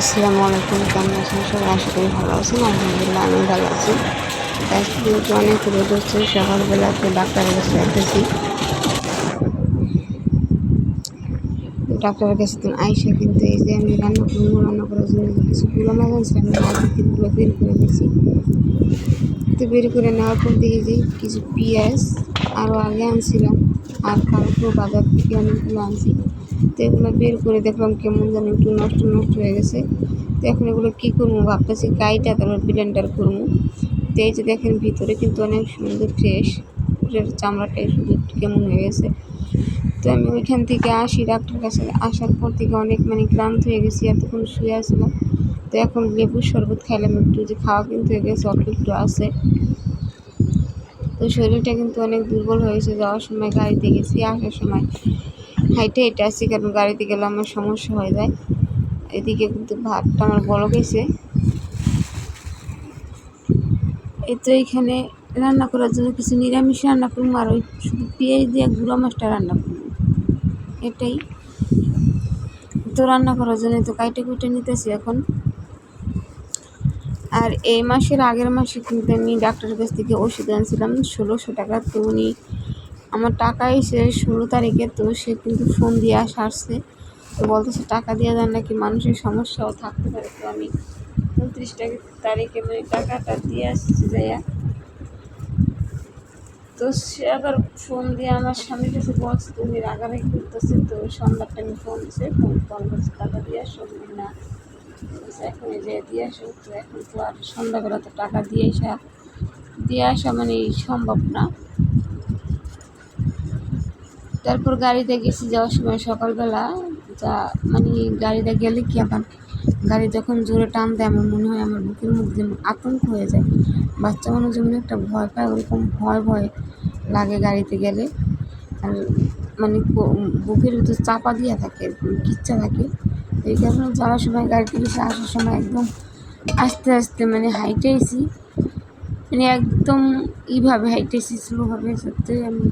আসসালামু আলাইকুম, কেমন আছেন সবাই? আশা করি ভালো আছেন। আলহামদুলিল্লাহ আমি ভালো আছি। আজকে কিন্তু অনেক রোদ হচ্ছে, সকালবেলা তো ডাক্তারের কাছে যাইতেছি। ডাক্তারের কাছে তো আইসা কিন্তু এই যে আমি রান্না করার জন্য কিছু গুঁড়ো মাছ আনছিলাম, আমি আগে কিন্তু বের করে দিয়েছি। তো বের করে নেওয়ার পর দেখি যে কিছু পেঁয়াজ আরও আগে আনছিলাম, আর কালকেও বাজার থেকে অনেকগুলো আনছি। তো এগুলো বের করে দেখলাম কেমন যেন একটু নষ্ট নষ্ট হয়ে গেছে। তো এখন এগুলো কী করবো ভাবতেছি, কাইটা তারপর ব্লেন্ডার করবো। তো এই যে দেখেন ভিতরে কিন্তু অনেক সুন্দর ফ্রেশ, চামড়াটাই শুধু একটু কেমন হয়ে গেছে। তো আমি ওইখান থেকে আসি, ডাক্তার কাছে আসার পর থেকে অনেক ক্লান্ত হয়ে গেছি, এতক্ষণ শুয়ে আসলাম। তো এখন লেবুর শরবত খাইলাম একটু, যে খাওয়া কিন্তু হয়ে গেছে, অল্প একটু আছে। তো শরীরটা কিন্তু অনেক দুর্বল হয়েছে। যাওয়ার সময় গাড়িতে গেছি, আসার সময় হাইটে হেঁটে আসছি, কারণ গাড়িতে গেলে আমার সমস্যা হয়ে যায়। এদিকে কিন্তু ভাতটা আমার বড় গেছে। এই তো এইখানে রান্না করার জন্য কিছু নিরামিষ রান্না করবো, আর ওই শুধু পেঁয়াজ দিয়ে গুঁড়া মাছটা রান্না করবো, এটাই। তো রান্না করার জন্য তো কাইটে কুইটে নিতেছি এখন। আর এই মাসের আগের মাসে কিন্তু আমি ডাক্তারের কাছ থেকে ওষুধ আনছিলাম 1600 টাকা। তো উনি আমার টাকা এসে 16 তারিখে, তো সে কিন্তু ফোন দিয়ে আসছে। তো বলতেছে টাকা দিয়ে যান, নাকি মানুষের সমস্যাও থাকতে পারে। তো আমি 29 তারিখে টাকাটা দিয়ে আসছি যাইয়া। তো সে আবার ফোন দিয়ে আমার স্বামীর কাছে বলছে তুমি রাগারাগি করতেছে। তো সোমবারটা আমি ফোন দিছে, ফোন করছে টাকা দিয়ে আসো না, এখন যে দিয়ে আসো। তো এখন তো আর সন্ধ্যাবেলা তো টাকা দিয়ে আসা সম্ভব না। তারপর গাড়িতে গেছি, যাওয়ার সময় সকালবেলা যা গাড়িতে গেলে কি আবার গাড়ি যখন জোরে টান দেয়, আমার মনে হয় আমার বুকের মধ্যে আতঙ্ক হয়ে যায়। বাচ্চা মানুষ যেমন একটা ভয় পায়, ওরকম ভয় লাগে গাড়িতে গেলে। আর বুকের ভিতর চাপা দিয়া থাকে, কিচ্ছা থাকে। এই কারণে যাওয়ার সময় গাড়িতে গেছে, আসার সময় একদম আস্তে আস্তে হাইটেছি, একদম এইভাবে হাইটেছি, স্লোভাবে। সত্যি আমি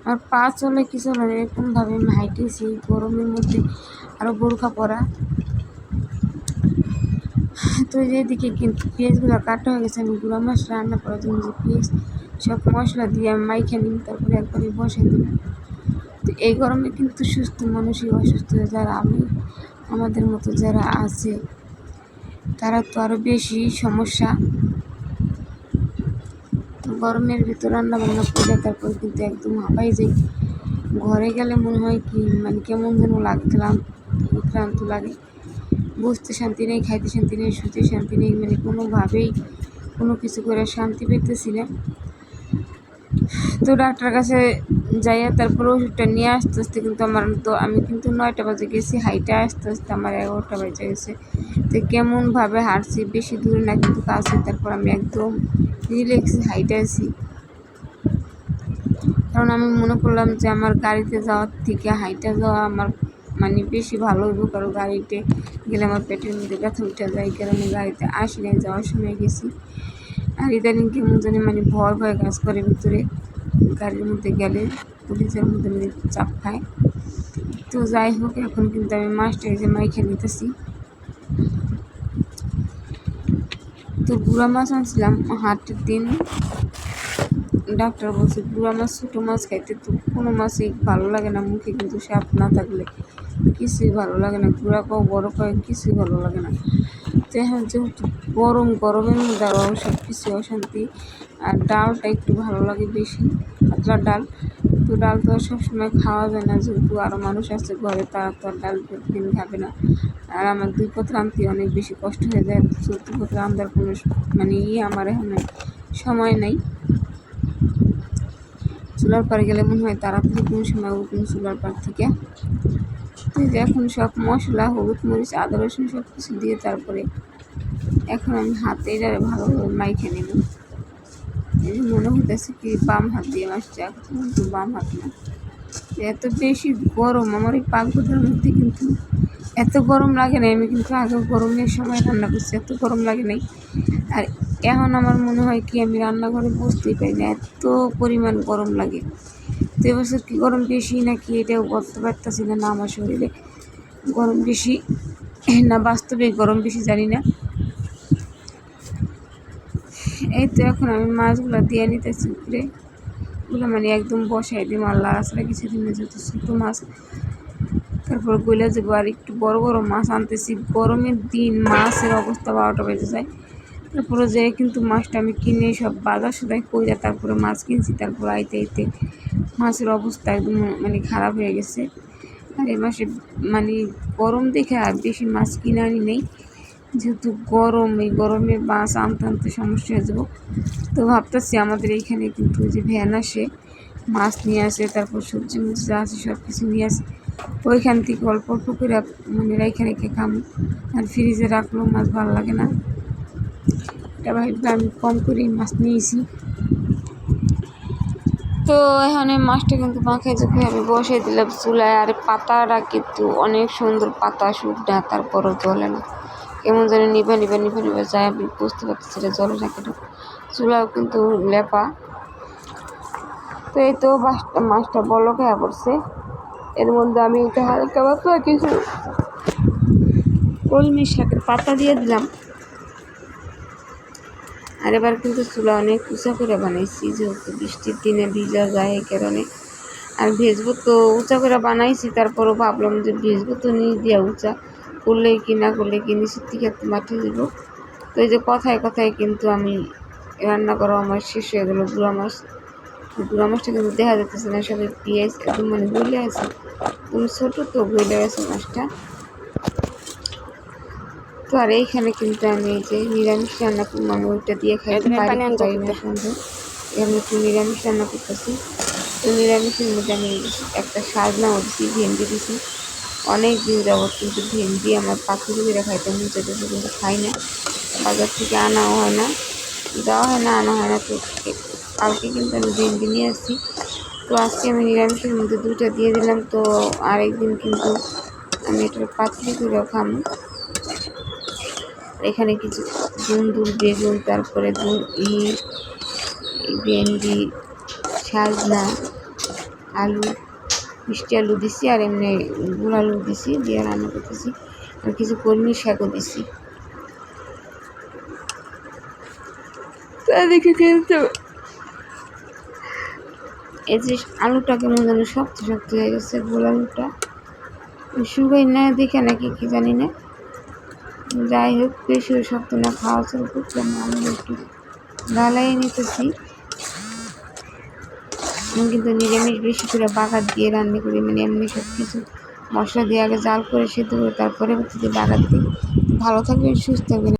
আমার পা চলে কি চলে এরকমভাবে আমি হাইটেছি গরমের মধ্যে, আরও বোরখা পরা। তো এদিকে কিন্তু পেঁয়াজগুলো কাটা হয়ে গেছে। আমি গুঁড়া মাছ রান্না করার জন্য যে পেঁয়াজ সব মশলা দিয়ে আমি মাইখে নিই, তারপরে একবারে বসাই দিই। তো এই গরমে কিন্তু সুস্থ মানুষই অসুস্থ হয়ে যায়। আমাদের মতো যারা আছে তারা তো আরও বেশি সমস্যা। তো গরমের ভিতর রান্না বান্না করে তারপর কিন্তু একদম হাঁপাই যাই। ঘরে গেলে মনে হয় কি কেমন যেন লাগে, ক্লান্ত লাগে। বসতে শান্তি নেই, খাইতে শান্তি নেই, শুতে শান্তি নেই, কোনোভাবেই কোনো কিছু করে শান্তি পেতেছি না। তো ডাক্তার কাছে যাইয়া তারপর ওষুধটা নিয়ে আসতে কিন্তু আমি কিন্তু 9টা বাজে গেছি, হাইটে আসতে আমার 11টা বাজে গেছে। তো কেমনভাবে হাঁটছি, বেশি দূরে না কিন্তু কাছে। তারপর আমি একদম রিল্যাক্সে হাইটে আছি, কারণ আমি মনে করলাম যে আমার গাড়িতে যাওয়ার থেকে হাইটে যাওয়া আমার বেশি ভালো হইব, কারণ গাড়িতে গেলে আমার পেটের মধ্যে ব্যথা উঠে যায়। এই কারণে গাড়িতে আসি নাই, যাওয়ার সময় গেছি। আর ইদানিং কেমন জানি ভয় কাজ করে ভিতরে, গাড়ির মধ্যে গেলে পুলিশের মধ্যে চাপ খায়। তো যাই হোক, এখন কিন্তু আমি মাছটা মাইখে নিতেছি। তো গুঁড়া মাছ আনছিলাম হাটের দিন। ডাক্তার বলছে গুঁড়া মাছ, ছোটো মাছ খাইতে। তো কোনো মাছই ভালো লাগে না মুখে, কিন্তু স্বাদ না থাকলে কিছুই ভালো লাগে না। গুঁড়া পাও বড় পাও কিছুই ভালো লাগে না। তো এখন যেহেতু গরমের মধ্যে আরও সব কিছু অশান্তি। আর ডালটা একটু ভালো লাগে বেশি, পাতলা ডাল। তো ডাল তো আর সবসময় খাওয়া যায় না, যেহেতু আরও মানুষ আছে ঘরে, তারা তো আর ডাল প্রতিদিন খাবে না। আর আমার 2 পথ রাঁধতে অনেক বেশি কষ্ট হয়ে যায়। 4 পথ রান্নার কোনো আমার এখন সময় নাই। চুলার পাড়ে গেলে মনে হয় তাড়াতাড়ি কোনো সময় উঠুন চুলার পাড় থেকে। এখন সব মশলা, হলুদ, মরিচ, আদা, রসুন সব কিছু দিয়ে তারপরে এখন আমি হাতে ভালোভাবে মাইখে নেব। এই মনে হইতেছে কি বাম হাত দিয়ে মাছটা, কিন্তু বাম হাত না। এত বেশি গরম আমার এই পাকঘরের মধ্যে, কিন্তু এত গরম লাগে না। আমি কিন্তু আগে গরমের সময় রান্না করছি, এত গরম লাগে নাই। আর এখন আমার মনে হয় কি আমি রান্নাঘরে বসতেই পারি না, এত পরিমাণ গরম লাগে। তো এবছর কি গরম বেশি নাকি এটাও বলতে পারতেছি না। আমার শরীরে গরম বেশি না বাস্তবে গরম বেশি জানি না। এই তো এখন আমি মাছগুলো দিয়ে নিতেছি উপরে, ওগুলো মানে একদম বসাই দিই আল্লাহ আসলে কিছুদিন যত ছোটো মাছ তারপর গইলা যাবো। আর একটু বড় বড় মাছ আনতেছি, গরমের দিন মাছের অবস্থা 12টা বেজে যায়। তারপরে যে কিন্তু মাছটা আমি কিনে সব বাজার সদাই কইরা তারপরে মাছ কিনছি। তারপর আইতে আইতে মাছের অবস্থা একদম মানে খারাপ হয়ে গেছে। আর এই মাসে মানে গরম দেখে আর বেশি মাছ কিনে আনি নেই, যেহেতু গরম, এই গরমে মাছ আনতে আনতে সমস্যা হয়ে যাবো। তো ভাবতেছি আমাদের এইখানে কিন্তু যে ভ্যান আসে মাছ নিয়ে আসে, তারপর সবজি মুজি যা আছে সব কিছু নিয়ে আসে, ওইখান থেকে অল্প অল্প করে মানে রেখে রেখে খামো। আর ফ্রিজে রাখলেও মাছ ভালো লাগে না, এটা ভাবলে আমি কম করেই মাছ নিয়েছি। তো এখানে মাছটা কিন্তু মাখাই যখন আমি বসিয়ে দিলাম চুলায়। আর পাতাটা কিন্তু অনেক সুন্দর পাতা, শুকনা তারপরও জ্বলে না, কেমন যেন নিভা নিভা নিভা নিভা যায়, আমি বুঝতে পারতেছি এটা জলে না কেন। চুলাও কিন্তু লেপা। তো এই তো মাছটা বলক হয়ে পড়ছে। এর মধ্যে আমি এটা হালকা পাতলা কিছু কলমি শাকের পাতা দিয়ে দিলাম। আর এবার কিন্তু চুলা অনেক উঁচা করে বানাইছি, যেহেতু বৃষ্টির দিনে ভিজা যায় এই কারণে। আর ভেজবো তো উঁচা করে বানাইছি, তারপরও ভাবলাম যে ভেজবো তো নিচ দিয়া উঁচা করলেই কি না করলে কি নিচের থেকে একটু মাটি দেবো। তো এই যে কথায় কথায় কিন্তু আমি রান্না করা আমার শেষ হয়ে গেলো। গুঁড়া মাছটা কিন্তু দেখা যাচ্ছে না, সবাই পেঁয়াজ একদম মানে গলে আছে, তুমি ছোটো তো গলে গেছে মাছটা। তো আর এইখানে কিন্তু আমি এই যে নিরামিষ রান্না করবো, আমি ওইটা দিয়ে খাইতে পারি না সুন্দর। আমি একটু নিরামিষ রান্না করতেছি। তো নিরামিষের মধ্যে আমি একটা সাজনা দিচ্ছি, ভেন্ডি দিছি। অনেক দিন যাবত কিন্তু ভেন্ডি আমার পাখি করে খাইতে মন চাইতেছে, কিন্তু খাই না, বাজার থেকে আনাও হয় না, দেওয়া হয় না, আনা হয় না। তো কালকে কিন্তু আমি ভেন্ডি নিয়ে আসছি। তো আজকে আমি নিরামিষের মধ্যে 2টা দিয়ে দিলাম। তো আরেকদিন কিন্তু আমি এটার পাতলি করেও খাবো। এখানে কিছু দুন্দুল বেগুন, তারপরে ভেন্ডি, সাজনা, আলু, মিষ্টি আলু দিছি, আর এমনি গুঁড়ো আলু দিছি, দিয়ে রান্না করতেছি। আর কিছু কলমি শাকও দিছি। তা দেখে কিন্তু এই যে আলুটা কেমন যেন শক্ত শক্ত হয়ে গেছে, গোল আলুটা শুকাই না দেখে নাকি কি জানি না। যাই হোক, বেশি শক্ত না, খাওয়া শুরু করলাম, আমি একটু ঢালাই নিতেছি। আমি কিন্তু নিরামিষ বেশি করে বাগার দিয়ে রান্না করি, মানে এমনি সব কিছু মশলা দিয়ে আগে জাল করে সেদ্ধ করে তারপরে হচ্ছে বাগার দিই। ভালো থাকবেন, সুস্থ থাকবেন।